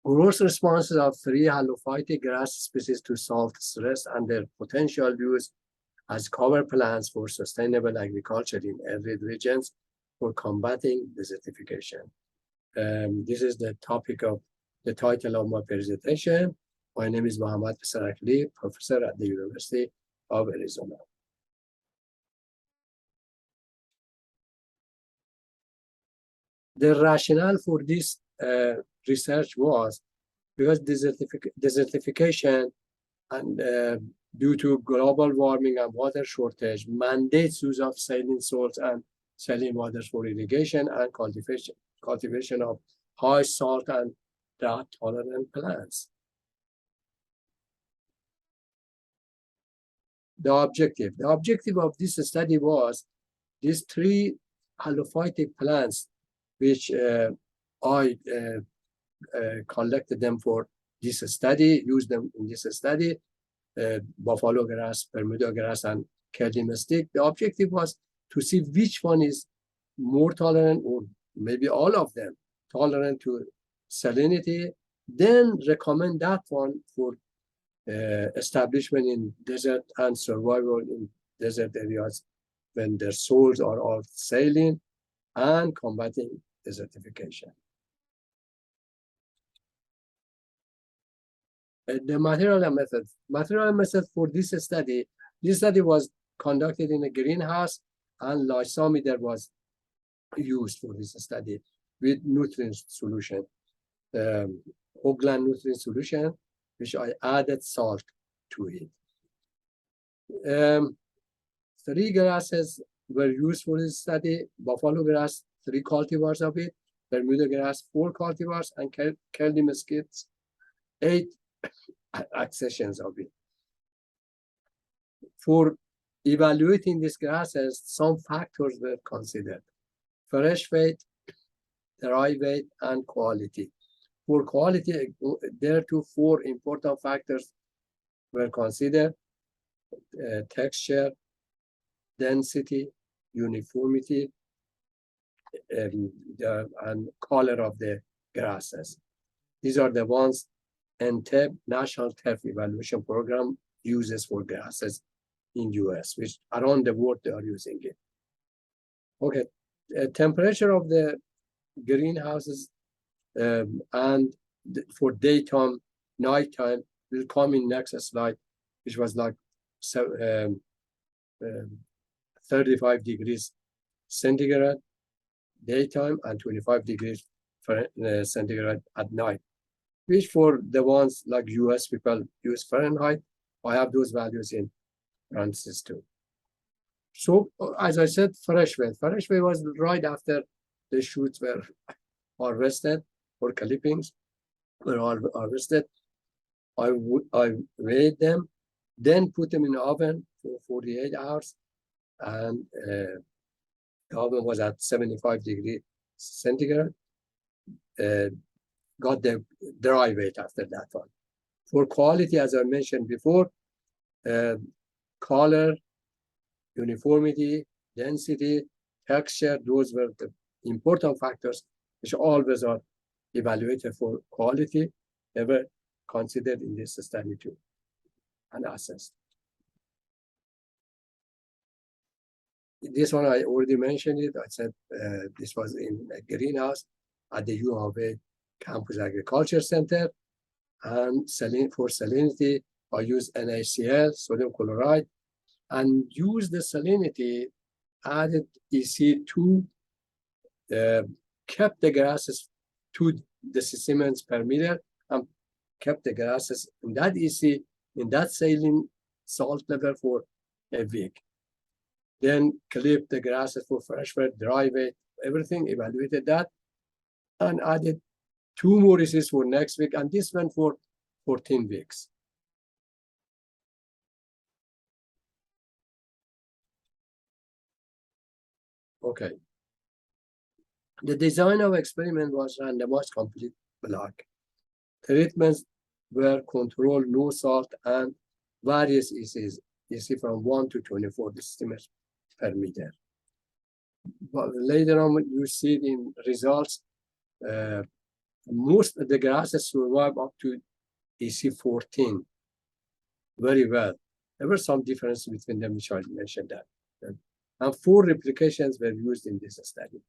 Gross responses of 3 Hallophytic grass species to salt stress and their potential use as cover plants for sustainable agriculture in arid regions for combating desertification. This is the topic of the title of my presentation. My name is Mohammad Pessarakli, professor at the University of Arizona. The rationale for this research was because desertification and due to global warming and water shortage mandates use of saline salts and saline waters for irrigation and cultivation of high salt and drought tolerant plants. The objective of this study was these 3 hallophytic plants, which I collected them for this study, used them in this study, buffalo grass, Bermuda grass, and curly stick. The objective was to see which one is more tolerant, or maybe all of them, tolerant to salinity, then recommend that one for establishment in desert and survival in desert areas when their soils are all saline and combating desertification. The material method for this study was conducted in a greenhouse, and lysometer was used for this study with nutrient solution, Hoagland nutrient solution, which I added salt to it. 3 grasses were used for this study: buffalo grass, 3 cultivars of it; Bermuda grass, 4 cultivars; and curly mesquites, 8 accessions of it. For evaluating these grasses, some factors were considered: fresh weight, dry weight, and quality. For quality, there are 4 important factors were considered: texture, density, uniformity, and color of the grasses. These are the ones NTEP, National Turf Evaluation Program, uses for grasses in US, which around the world they are using it. Okay, temperature of the greenhouses and for daytime, nighttime will come in next slide, which was like 35 degrees centigrade daytime and 25 degrees centigrade at night, which for the ones like US people use Fahrenheit, I have those values in parentheses too. So as I said, fresh weight was right after the shoots were harvested, or clippings were harvested. I weighed them, then put them in the oven for 48 hours, and the oven was at 75 degrees centigrade. Got the dry weight after that one. For quality, as I mentioned before, color, uniformity, density, texture, those were the important factors which always are evaluated for quality, ever considered in this study too, and assessed. This one I already mentioned it. I said this was in a greenhouse at the U of A Campus Agriculture Center, and for salinity, I use NaCl, sodium chloride, and use the salinity, added EC2, kept the grasses 2 deciments per meter, and kept the grasses in that EC, in that saline salt level for a week. Then clipped the grasses for fresh weight, dry weight, everything, evaluated that, and added 2 more ECs for next week, and this went for 14 weeks. Okay. The design of experiment was randomized complete block. Treatments were controlled, no salt, and various ECs, EC from 1 to 24 decimers per meter. But later on, you see in results, Most of the grasses survive up to EC14 very well. There were some difference between them, which I mentioned that. And 4 replications were used in this study.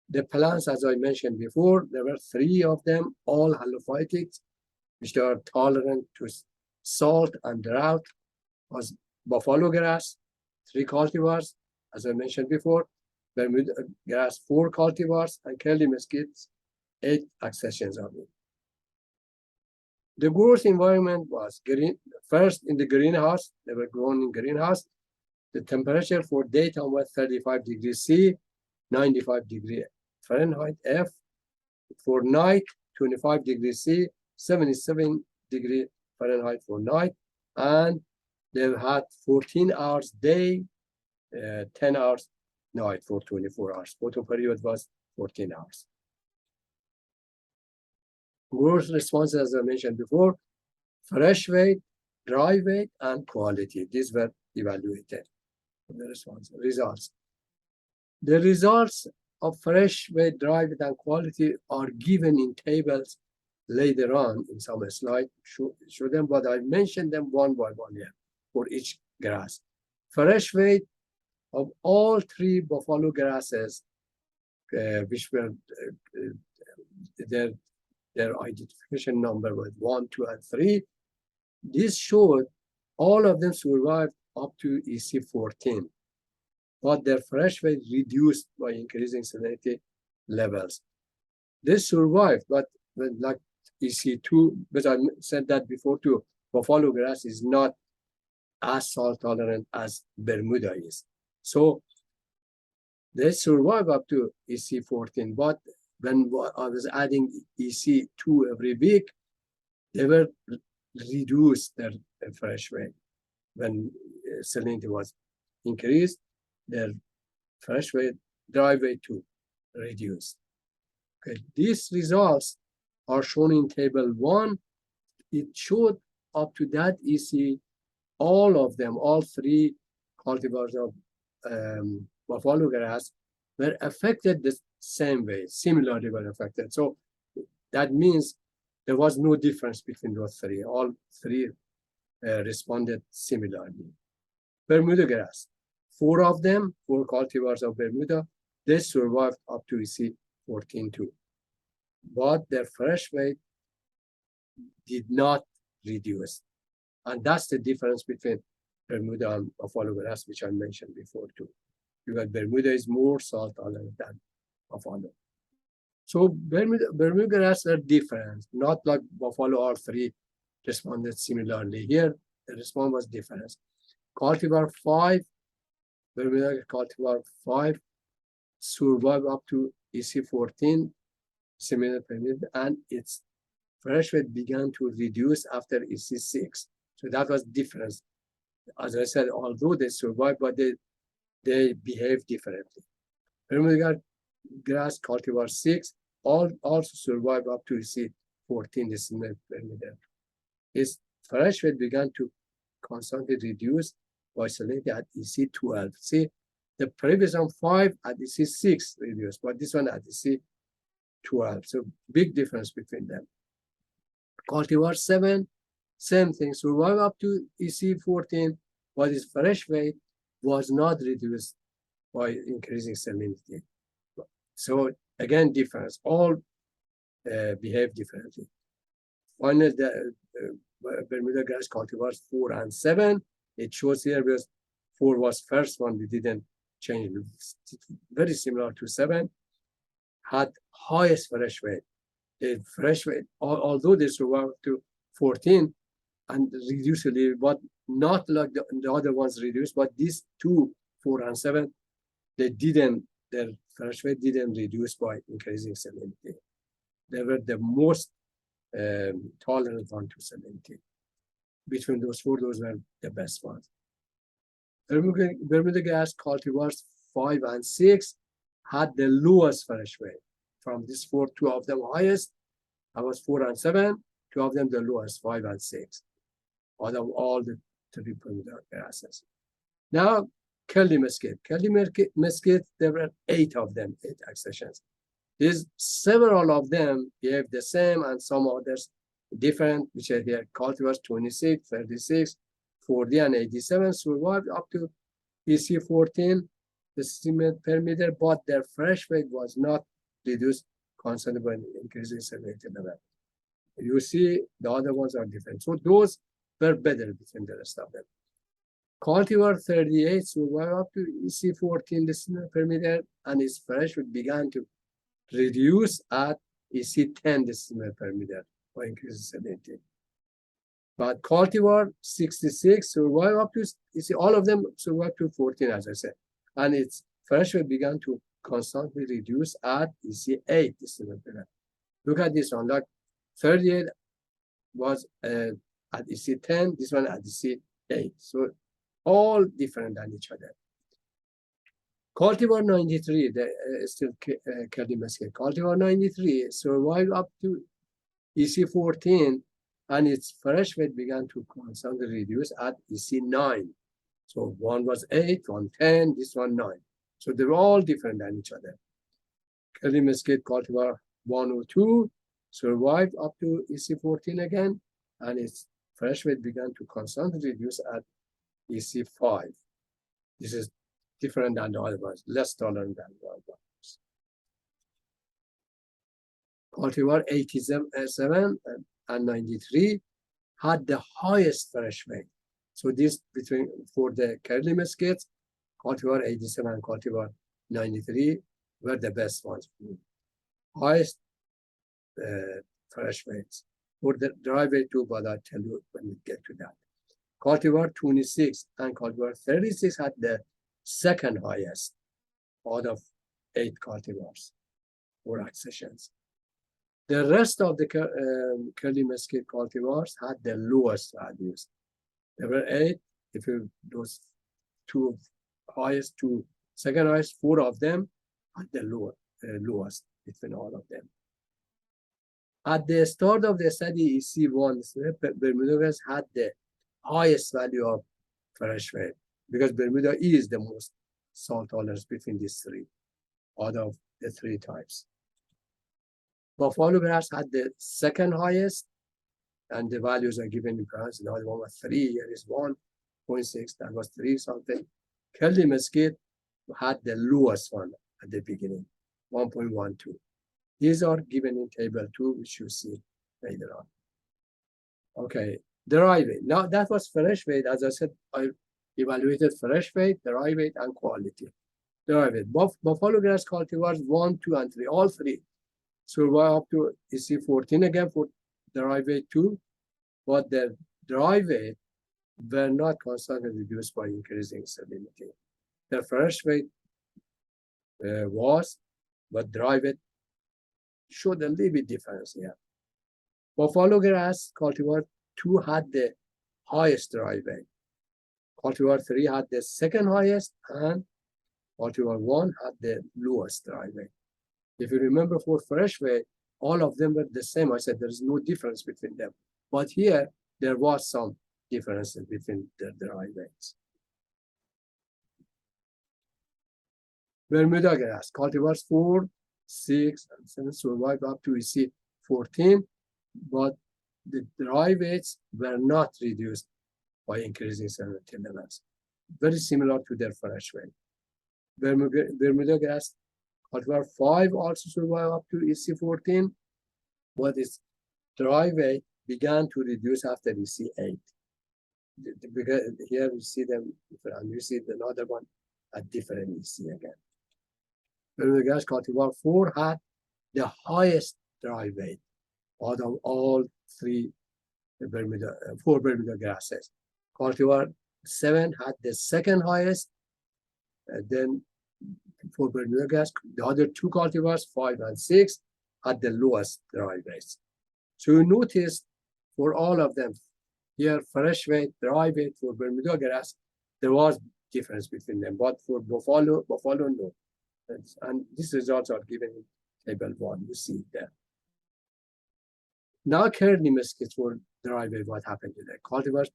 The plants, as I mentioned before, there were 3 of them, all hallophytics, which are tolerant to salt and drought, was buffalo grass, 3 cultivars, as I mentioned before, Bermuda grass, 4 cultivars, and curly mesquites, 8 accessions of it. The growth environment was green. First in the greenhouse, they were grown in greenhouse. The temperature for daytime was 35 degrees C, 95 degrees Fahrenheit F. For night, 25 degrees C, 77 degrees Fahrenheit for night. And they had 14 hours day, 10 hours night for 24 hours. Photo period was 14 hours. Growth responses, as I mentioned before, fresh weight, dry weight, and quality. These were evaluated. The results. The results of fresh weight, dry weight, and quality are given in tables later on in some slides. Show them, but I mentioned them one by one here for each grass. Fresh weight of all 3 buffalo grasses, which were their identification number was 1, 2, and 3. This showed all of them survived up to EC14, but their fresh weight reduced by increasing salinity levels. They survived, but like EC2, but I said that before too, buffalo grass is not as salt tolerant as Bermuda is. So they survive up to EC14, but when I was adding EC2 every week, they were reduced their fresh weight. When salinity was increased, their fresh weight, dry weight too reduced. Okay, these results are shown in table 1. It showed up to that EC, all of them, all 3 cultivars of buffalo grass were affected the same way, similarly were affected. So that means there was no difference between those 3. All 3 responded similarly. Bermuda grass, 4 of them, 4 cultivars of Bermuda, they survived up to EC14 too. But their fresh weight did not reduce. And that's the difference between Bermuda and buffalo grass, which I mentioned before too. Because Bermuda is more salt tolerant than buffalo. So Bermuda grass are different, not like buffalo. All 3 responded similarly. Here, the response was different. Cultivar 5, Bermuda cultivar 5 survived up to EC14, similar period, and its fresh weight began to reduce after EC6. So that was difference. As I said, although they survived, but they behave differently. Bermuda grass cultivar 6 also survived up to EC14, the similar period. Its fresh weight began to constantly reduce by salinity at EC12. See, the previous one 5 at EC6 reduced, but this one at EC12. So big difference between them. Cultivar 7, same thing, survive up to EC14, but its fresh weight was not reduced by increasing salinity. So again, difference, all behave differently. Finally, the Bermuda grass cultivars 4 and 7, it shows here because 4 was first one, we didn't change. Very similar to 7, had highest fresh weight. The fresh weight, although they survived to 14 and reduced a little, but not like the other ones reduced, but these 2, 4 and 7, they didn't, their fresh weight didn't reduce by increasing salinity. They were the most tolerant one to salinity. Between those 4, those were the best ones. Bermuda grass cultivars 5 and 6 had the lowest fresh weight. From these 4, 2 of them highest, that was 4 and 7, 2 of them the lowest, 5 and 6, out of all the 3 Bermuda grasses. Now, curly mesquite. Curly mesquite, there were 8 of them, 8 accessions. These several of them behave the same and some others different, which are here cultivars 26, 36, 40, and 87 survived up to EC14 decimal per meter, but their fresh weight was not reduced constantly by increasing salinity level. You see, the other ones are different. So those were better between the rest of them. Cultivar 38 survived up to EC14 decimal per meter, and its fresh weight began to reduce at EC10 decimal per meter by increasing salinity. But cultivar 66 survived up to, you see, all of them survived to 14, as I said. And its fresh weight began to constantly reduce at EC8 decimal per meter. Look at this one, like 38 was at EC10, this one at EC8. So all different than each other. Cultivar 93, still Kelly Mesquite. Cultivar 93 survived up to EC14, and its fresh weight began to constantly reduce at EC9. So one was 8, one 10, this one 9. So they're all different than each other. Kelly Mesquite cultivar 102 survived up to EC14 again, and its fresh weight began to constantly reduce at EC5. This is different than the other ones, less tolerant than the other ones. Cultivar 87 and 93 had the highest fresh weight. So this for the curly mesquites, cultivar 87 and cultivar 93 were the best ones. Highest fresh weights. For the dry weight too, but I'll tell you when we get to that. Cultivar 26 and cultivar 36 had the second highest out of 8 cultivars or accessions. The rest of the curly mesquite cultivars had the lowest values. There were 8. If you those second highest, 4 of them had the lowest between all of them. At the start of the study, EC1, Bermuda grass had the highest value of fresh weight because Bermuda is the most salt tolerance between these 3 out of the 3 types. Buffalo grass had the second highest, and the values are given in parentheses. Another one was 3, here is 1.6, that was 3 something. Curly mesquite had the lowest one at the beginning, 1.12. These are given in table 2, which you see later on. Okay, dry weight. Now that was fresh weight. As I said, I evaluated fresh weight, dry weight, and quality. Dry weight. Buffalo grass cultivars 1, 2, and 3, all 3. Survive up to EC14 again for dry weight 2, but the dry weight were not constantly reduced by increasing salinity. The fresh weight was, but dry weight showed a little bit difference here. Buffalo grass cultivar 2 had the highest dry weight. Cultivar 3 had the second highest, and cultivar 1 had the lowest dry weight. If you remember for fresh weight, all of them were the same. I said there's no difference between them. But here, there was some differences between the dry weights. Bermuda grass, cultivars 4, 6, and 7 survived up to EC14, but the dry weights were not reduced by increasing salinity levels. Very similar to their fresh weight. Bermuda grass cultivar 5 also survived up to EC14, but its dry weight began to reduce after EC8. Because here we see them, and you see another one at different EC again. Bermuda grass cultivar 4 had the highest dry weight out of all 4 Bermuda grasses. Cultivar 7 had the second highest, then for Bermuda grass, the other 2 cultivars, 5 and 6, had the lowest dry weights. So you notice for all of them, here fresh weight, dry weight for Bermuda grass, there was difference between them, but for buffalo no. And these results are given in table 1, you see it there. Now curly mesquites for dry weight, what happened to them? Cultivars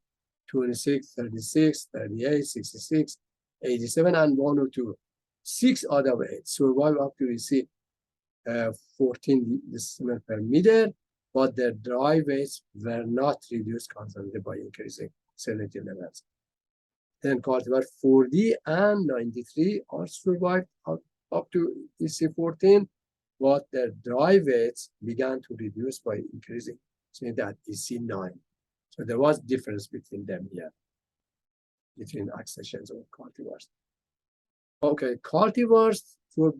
26, 36, 38, 66, 87, and 102. 6 out of 8 survive up to 14 decimal per meter, but their dry weights were not reduced constantly by increasing salinity levels. Then cultivar 4D and 93 are survived up to EC14, but their dry weights began to reduce by increasing salinity at EC9. So there was difference between them here, between accessions of cultivars. Okay, cultivars for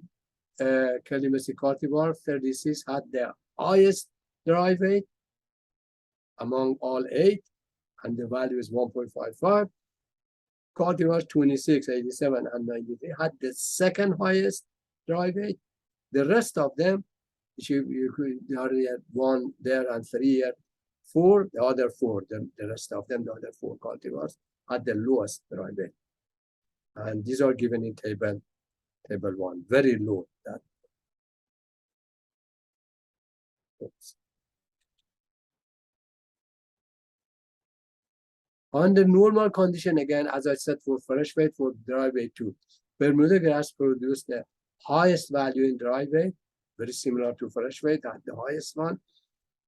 Kalimesi cultivar 36 had the highest dry weight among all 8, and the value is 1.55. Cultivars 26, 87, and 93 had the second highest dry weight. The rest of them, you could already had 1 there and 3 here, 4, the other 4, the rest of them, the other 4 cultivars had the lowest dry weight. And these are given in table 1, very low. Oops. Under normal condition, again, as I said, for fresh weight, for dry weight too, Bermuda grass produced the highest value in dry weight, very similar to fresh weight, at the highest one.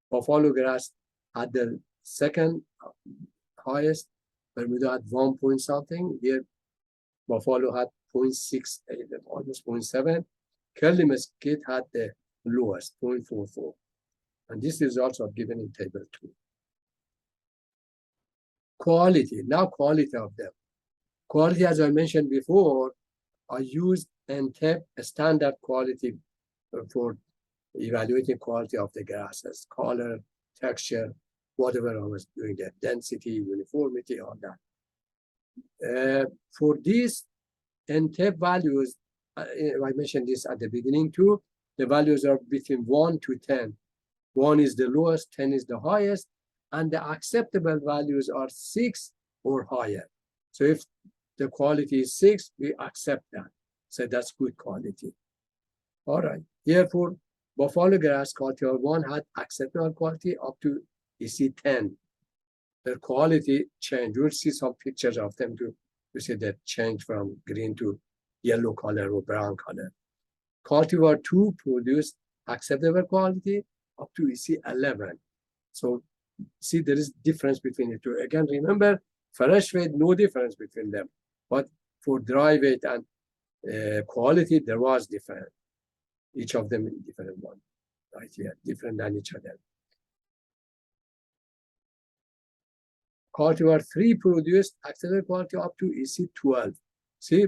Buffalo grass had the second highest. Bermuda had 1 point something. Here, Buffalo had 0.68, almost 0.7. Curly mesquite had the lowest, 0.44. And these results are given in table 2. Quality, now quality of them. Quality, as I mentioned before, I used NTEP, a standard quality for evaluating quality of the grasses, color, texture, whatever I was doing, that density, uniformity, all that. For these NTEP values, I mentioned this at the beginning too, the values are between 1 to 10. 1 is the lowest, 10 is the highest, and the acceptable values are 6 or higher. So if the quality is 6, we accept that. So that's good quality. All right. Here for buffalo grass, cultivar 1 had acceptable quality up to EC10. Their quality changed. We'll see some pictures of them to see that change from green to yellow color or brown color. Cultivar 2 produced acceptable quality up to EC11. So see, there is difference between the two. Again, remember, fresh weight, no difference between them. But for dry weight and quality, there was different. Each of them in different one, right here, different than each other. Cultivar 3 produced acceptable quality up to EC12. See,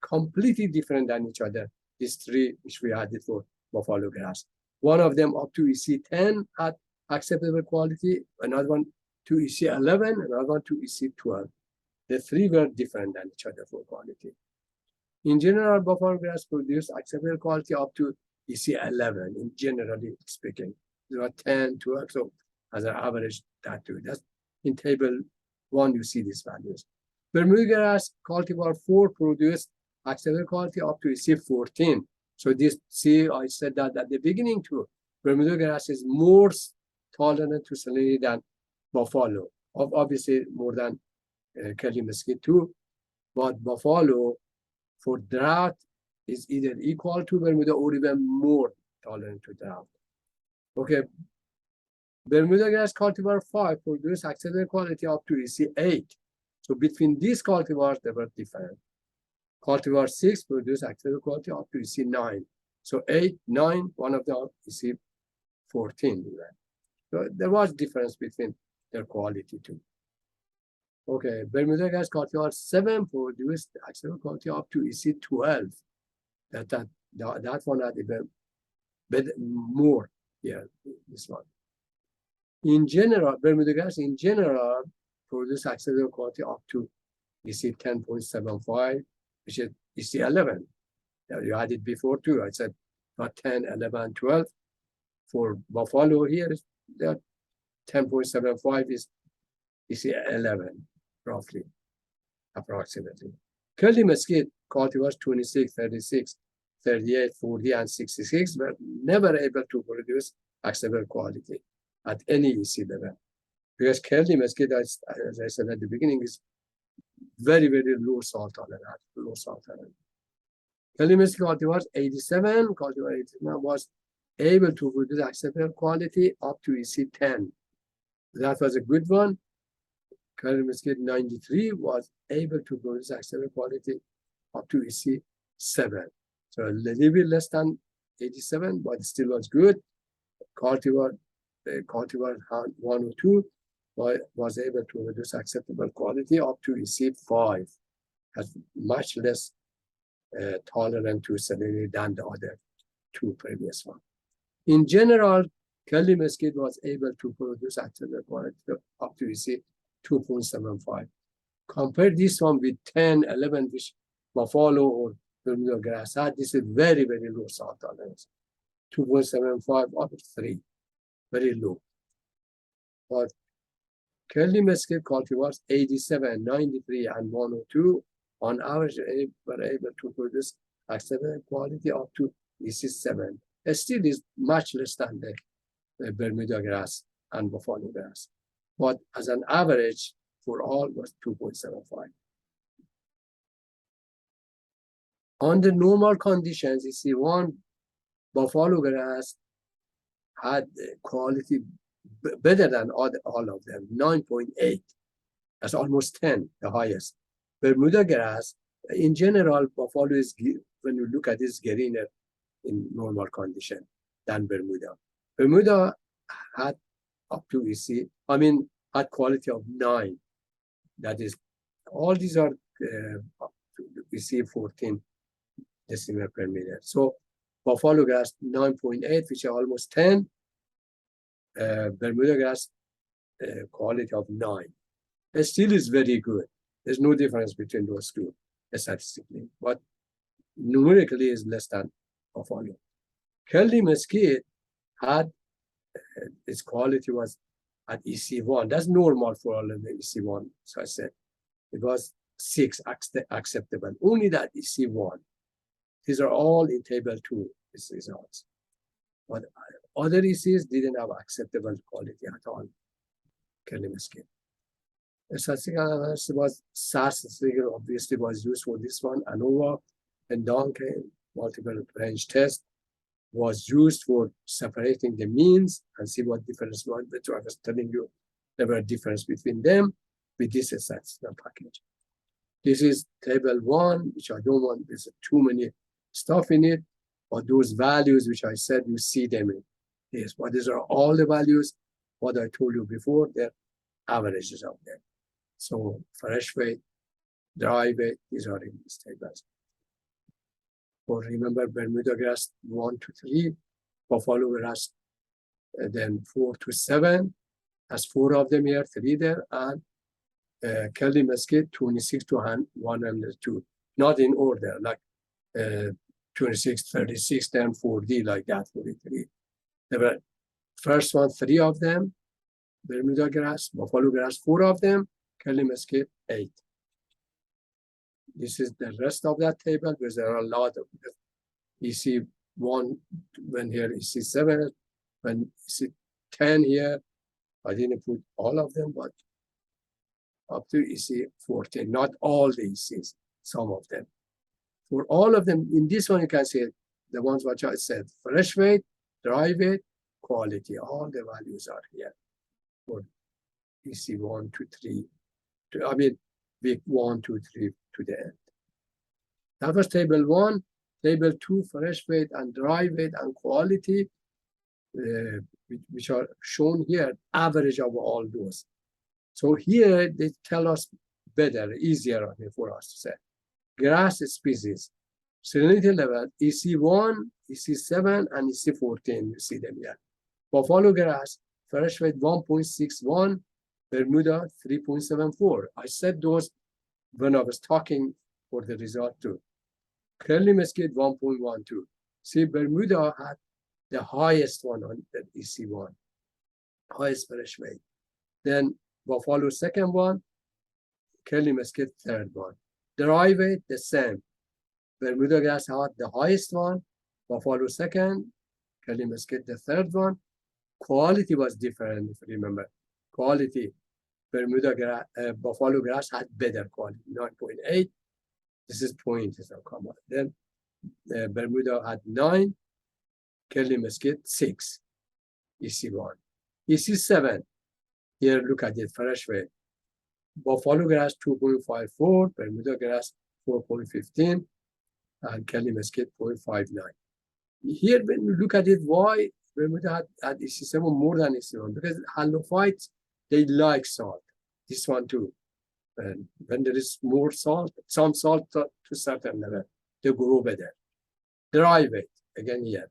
completely different than each other. These 3 which we added for buffalo grass. One of them up to EC10 had acceptable quality, another one to EC11, another one to EC12. The 3 were different than each other for quality. In general, buffalo grass produced acceptable quality up to EC11, in generally speaking. There are 10, 12, so as an average, that too. That's in table 1, you see these values. Bermuda grass cultivar 4 produced acceptable quality up to EC14. So this, see, I said that at the beginning too. Bermuda grass is more tolerant to salinity than buffalo. Obviously, more than curly mesquite too. But buffalo, for drought, is either equal to Bermuda or even more tolerant to drought. Okay. Bermuda grass cultivar 5 produced acceptable quality up to EC8. So between these cultivars, they were different. Cultivar 6 produced acceptable quality up to EC9. So 8, 9, one of them EC14 even. So there was difference between their quality too. Okay, Bermuda grass cultivar 7 produced acceptable quality up to EC12. That one had even better, more here, this one. In general, Bermuda grass in general produce acceptable quality up to EC 10.75, which is EC 11. You had it before too. I said not 10, 11, 12. For buffalo here, that 10.75 is EC 11, roughly, approximately. Curly mesquite cultivars 26, 36, 38, 40, and 66 were never able to produce acceptable quality at any EC level. Because curly mesquite, as I said at the beginning, is very, very low salt tolerant, Curly mesquite cultivars 87, cultivar 89 was able to produce acceptable quality up to EC10. That was a good one. Curly mesquite 93 was able to produce acceptable quality up to EC7. So a little bit less than 87, but still was good. Cultivar 102 was able to produce acceptable quality up to EC5, has much less tolerant to salinity than the other two previous ones. In general, Curly mesquite was able to produce acceptable quality up to EC 2.75. Compare this one with 10, 11, which buffalo or Bermuda grass had. This is very, very low salt tolerance. 2.75 out of 3, very low. But Curly mesquite cultivars 87, 93, and 102 on average were able to produce acceptable quality up to EC7. It still is much less than the Bermuda grass and buffalo grass. But as an average for all was 2.75. Under normal conditions, EC1 buffalo grass had quality better than all of them, 9.8. That's almost 10, the highest. Bermuda grass, in general, buffalo is, when you look at this, greener in normal condition than Bermuda. Bermuda had up to had quality of 9. That is, all these are up to EC 14 decimal per million. So buffalo grass 9.8, which are almost 10. Bermuda grass quality of 9. It still is very good. There's no difference between those two statistically, but numerically is less than buffalo. Curly mesquite had its quality was at EC1. That's normal for all of the EC1. So I said it was 6 acceptable. Only that EC1. These are all in table 2 results. But other ECs didn't have acceptable quality at all. Curly mesquite. The statistical analysis was SAS figure obviously was used for this one. ANOVA and Donkey multiple range test was used for separating the means and see what difference was. But I was telling you there were difference between them with this statistical package. This is table 1, which I don't want, there's too many stuff in it, but those values which I said, you see them in this. But these are all the values, what I told you before, they're averages of them. So fresh weight, dry weight, these are in these tables. Or remember Bermuda grass 1 to 3, buffalo grass then 4 to 7. That's 4 of them here, 3 there, and Curly mesquite 26 to 102. Not in order, like 26, 36, then 4D, like that, 43. There were first one, 3 of them, Bermuda grass, buffalo grass, 4 of them, Curly mesquite 8. This is the rest of that table, because there are a lot of EC1, when here EC7, when EC10 here, I didn't put all of them, but up to EC14, not all the ECs, some of them. For all of them, in this one you can see the ones which I said, fresh weight, dry weight, quality, all the values are here for EC1 to 3, week 1, 2, 3 to the end. That was table 1. Table 2, fresh weight and dry weight and quality, which are shown here, average of all those. So here they tell us better, easier for us to say. Grass species, salinity level, EC1, EC7, and EC14, you see them here. Buffalo grass, fresh weight 1.61, Bermuda 3.74. I said those when I was talking for the result too. Curly mesquite 1.12. See, Bermuda had the highest one on the EC1, highest fresh weight. Then buffalo second one, Curly mesquite third one. Dry weight the same. Bermuda grass had the highest one, buffalo second, Curly mesquite the third one. Quality was different, if you remember. Quality, buffalo grass had better quality, 9.8. This is point, so come on. Then Bermuda had 9, Kelly Mesquite 6, EC1. EC7, here look at it, fresh weight. Buffalo grass 2.54, Bermuda grass 4.15, and Kelly Mesquite 0.59. Here, when you look at it, why Bermuda had EC7 more than EC1? Because Hallophytes, they like salt. This one too. And when there is more salt, some salt to certain level, they grow better. Dry weight, again here.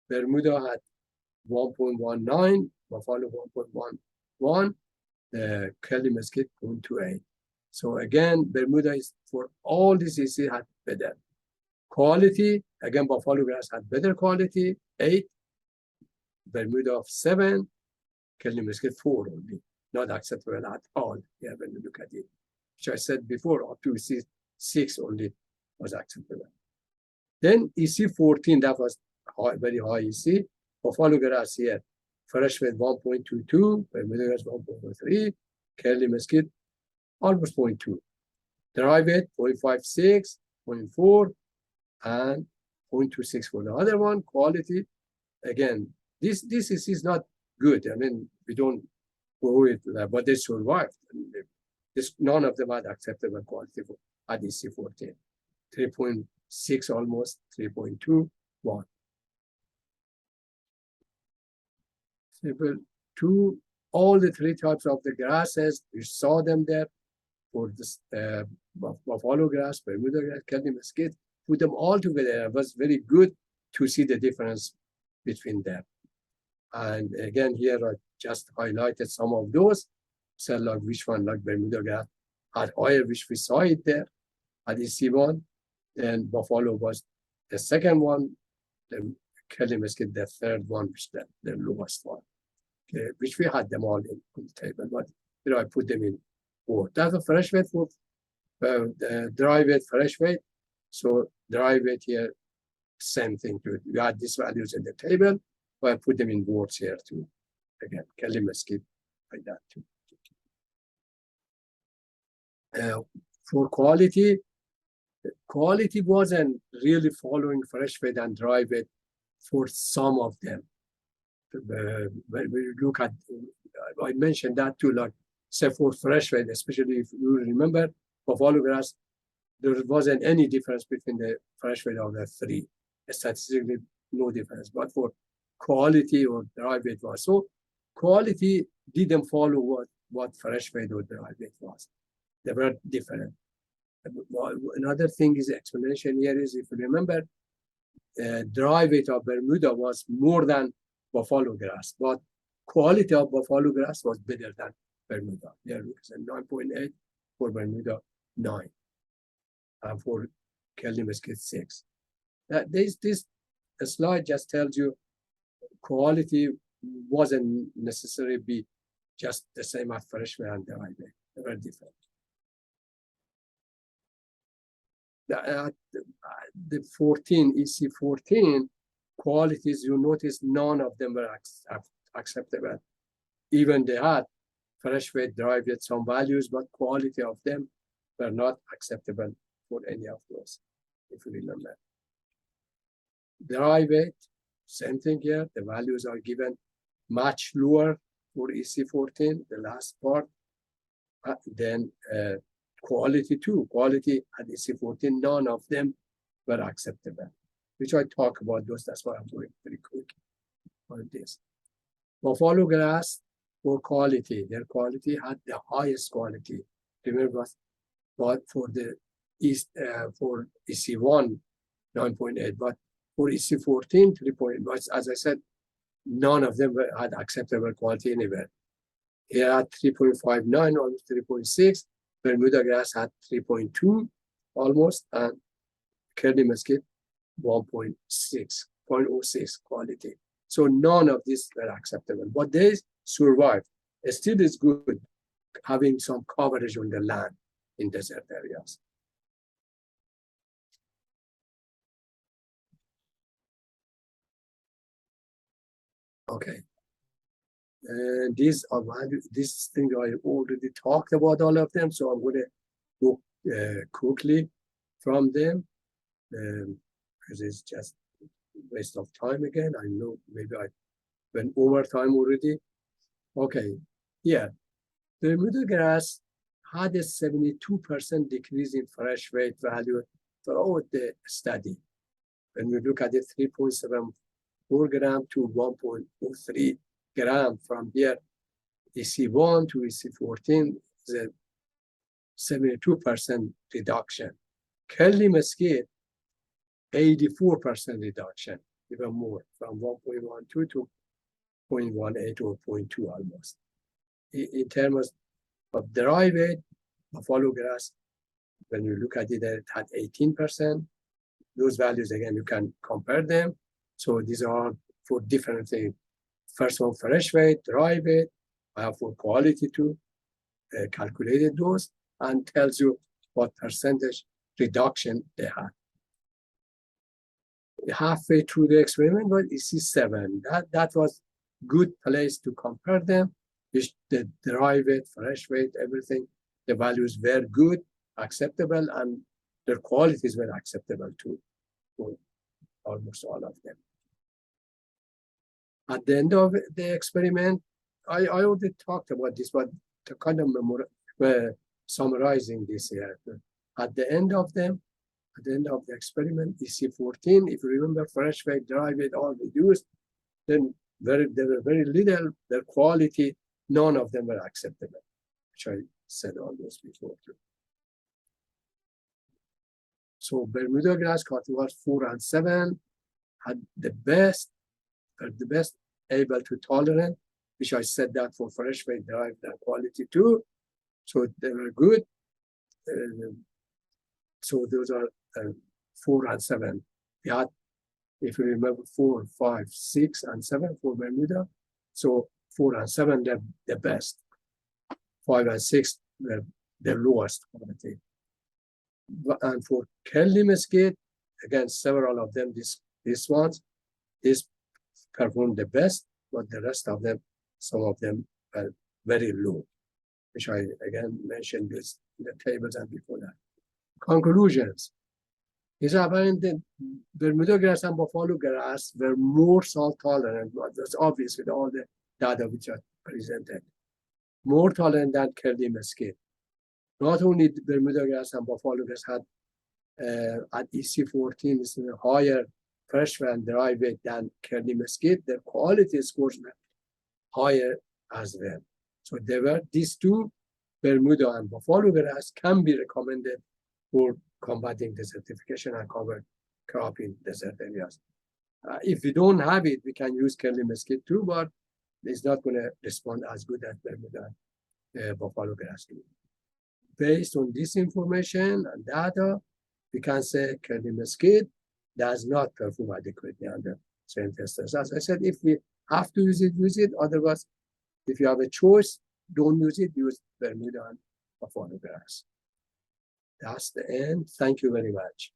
Bermuda had 1.19, Buffalo 1.11, Kelly Mesquite 0.28. So again, Bermuda is for all these EC had better. Quality, again, Buffalo grass had better quality, 8, Bermuda of 7, Kelly Mesquite 4 only, not acceptable at all. Yeah, when you look at it, which I said before, up to EC6 only was acceptable. Then EC14, that was high, very high EC. Buffalo grass here, fresh weight 1.22, Bermuda grass 1.3, Kelly Mesquite almost 0.2. Dry weight 0.56, 0.4, and 0.26 for the other one. Quality, again, this is not good. I mean, we don't go with that, but they survived. None of them had acceptable quality at EC14. 3.6 almost, 3.2, 1. Simple 2, all the 3 types of the grasses, we saw them there for this Buffalo grass, Bermuda grass, Kelly Mesquite, put them all together. It was very good to see the difference between them. And again, here I just highlighted some of those. So like which one, like Bermuda grass, had oil, which we saw it there at EC1. And Buffalo was the second one. Then Kelly Mesquite, the third one, which the lowest one. Okay, which we had them all in on the table, but I put them in four. That's a fresh weight for dry weight, fresh weight. So dry weight here, same thing to it. We had these values in the table, but I put them in words here too. Again, Kelly Mesquite like that too. For quality wasn't really following fresh weight and dry weight for some of them. When we look at, I mentioned that too, like say for fresh weight, especially if you remember, buffalo grass, there wasn't any difference between the fresh weight of the three. Statistically, no difference. But for quality or dry weight was. So quality didn't follow what fresh weight or dry weight was. They were different. Another thing is explanation here is, if you remember, dry weight of Bermuda was more than buffalo grass, but quality of buffalo grass was better than Bermuda. There is a 9.8 for Bermuda, 9, and for Kelly Mesquite 6. This slide just tells you quality wasn't necessarily be just the same as freshman and dry weight. They were different. The 14 EC14 qualities, you notice none of them were acceptable. Even they had fresh weight, dry weight, some values, but quality of them were not acceptable for any of those, if you remember. Dry weight, same thing here. The values are given much lower for EC14, the last part. Then quality too. Quality at EC14, none of them were acceptable, which I talk about those. That's why I'm going very quick on this. Buffalo grass for quality, their quality had the highest quality. Remember, but for the East, for EC1, 9.8, but for EC14, 3.8. But as I said, none of them had acceptable quality anywhere. Here at 3.59 or 3.6. Bermuda grass had 3.2 almost, and Kelly Mesquite 1.6 quality. So none of these were acceptable, but they survived. It still is good having some coverage on the land in desert areas. Okay. And these are values. This thing I already talked about all of them, so I'm going to go quickly from them. because it's just waste of time again. I know maybe I went over time already. Okay, yeah. Bermuda grass had a 72% decrease in fresh weight value throughout the study. When we look at it, 3.74 gram to 1.03 gram from here, EC1 to EC14 is a 72% reduction. Curly mesquite, 84% reduction, even more, from 1.12 to 0.18 or 0.2 almost. In terms of dry weight, buffalo grass, when you look at it, it had 18%. Those values, again, you can compare them. So these are for different things. First one, fresh weight, dry weight. I have for quality too, calculated those, and tells you what percentage reduction they had. Halfway through the experiment was EC7. That was good place to compare them. The dry weight, fresh weight, everything, the values were good, acceptable, and their qualities were acceptable too, for almost all of them. At the end of the experiment, I already talked about this, but to kind of summarizing this here. At the end of the experiment, EC14, if you remember, fresh weight, dry weight, all reduced, then there were very little, their quality, none of them were acceptable, which I said almost before too. So Bermuda grass cultivars 4 and 7 had the best able to tolerate, which I said that for fresh weight, dry weight quality too. So they were good. So those are 4 and 7. We had, if you remember, 4, 5, 6, and 7 for Bermuda. So 4 and 7, they're the best. 5 and 6, they're the lowest quality. And for curly mesquite, again, several of them, these ones, is performed the best, but the rest of them, some of them are very low, which I again mentioned this in the tables and before that. Conclusions. It's apparent that Bermuda grass and buffalo grass were more salt tolerant, but that's obvious with all the data which are presented. More tolerant than curly mesquite. Not only Bermuda grass and buffalo grass had at EC14 is a higher fresh and dry weight than curly mesquite, their quality scores were higher as well. So there were these two, Bermuda and buffalo grass, can be recommended for combating desertification and cover crop in desert areas. If we don't have it, we can use curly mesquite too, but it's not going to respond as good as Bermuda buffalo grass do. Based on this information and data, we can say curly mesquite does not perform adequately under certain tests. As I said, if we have to use it. Otherwise, if you have a choice, don't use it, use Bermuda and buffalo grass. That's the end. Thank you very much.